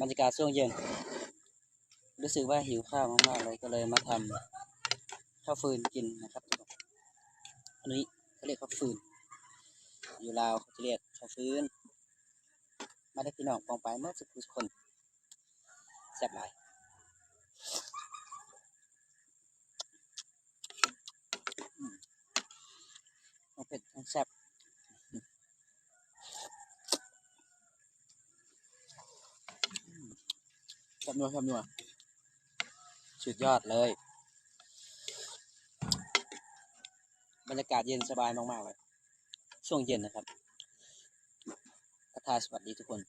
บรรยากาศช่วงเย็นรู้สึกว่าหิวข้าวมากๆเลยก็เลยมาทำข้าวฟืนกินนะครับอันนี้เขาเรียกข้าวฟืนอยู่ลาวเขาจะเรียกข้าวฟืนมาได้พี่น้องปองไปเมื่อสักคนแซ่บหลายทั้งเผ็ดทั้งแซ่บแซ่บนัวสุดยอดเลยบรรยากาศเย็นสบายมากๆเลยช่วงเย็นนะครับทักทายสวัสดีทุกคน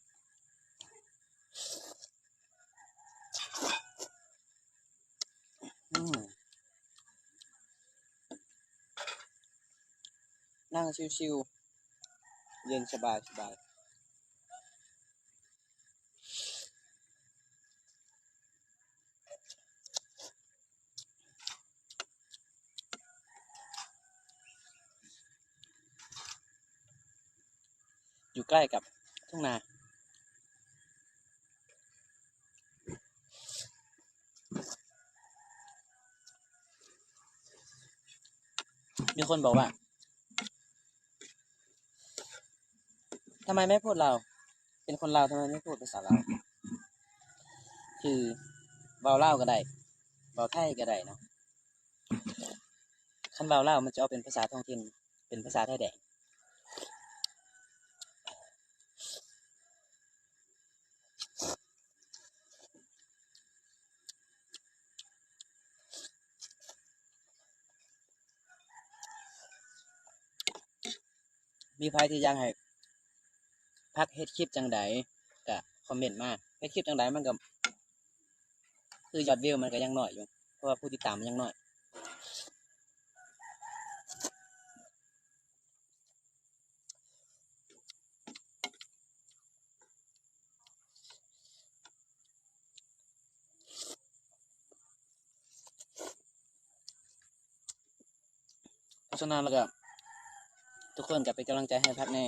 นั่งชิวๆเย็นสบายอยู่ใกล้กับทุ่งนามีคนบอกว่าทำไมไม่พูดเราเป็นคนลาวทำไมไม่พูดภาษาลาวคือเบาเล่าวก็ได้เบาไทยก็ได้เนาะคันเบาเล่าวมันจะเอาเป็นภาษาท้องถิ่นเป็นภาษาไทยแดงมีใครที่อยากให้พักเฮ็ดคลิปจังใดก็คอมเมนต์มาเฮ็ดคลิปจังใดมันก็คือยอดวิวมันก็ยังน้อยอยู่เพราะว่าผู้ติดตามมันยังน้อยเพราะฉะนั้นแล้วก็ทุกคนก็เป็นกำลังใจให้พักแน่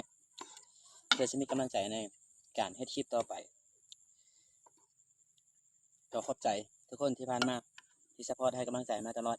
เพื่อจะมีกำลังใจในการเฮ็ดคลิปต่อไปก็ขอบใจทุกคนที่ผ่านมาที่ซัพพอร์ตให้กำลังใจมาตลอด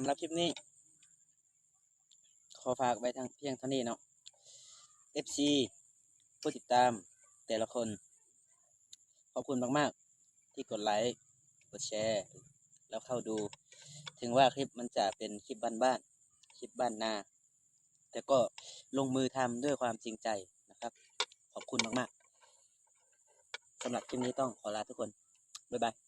สำหรับคลิปนี้ขอฝากไว้ทางเพียงเท่านี้เนาะ FC ผู้ติดตามแต่ละคนขอบคุณมากๆที่กดไลค์กดแชร์แล้วเข้าดูถึงว่าคลิปมันจะเป็นคลิปบ้านๆคลิปบ้านนาแต่ก็ลงมือทำด้วยความจริงใจนะครับขอบคุณมากๆสำหรับคลิปนี้ต้องขอลาทุกคนบ๊ายบาย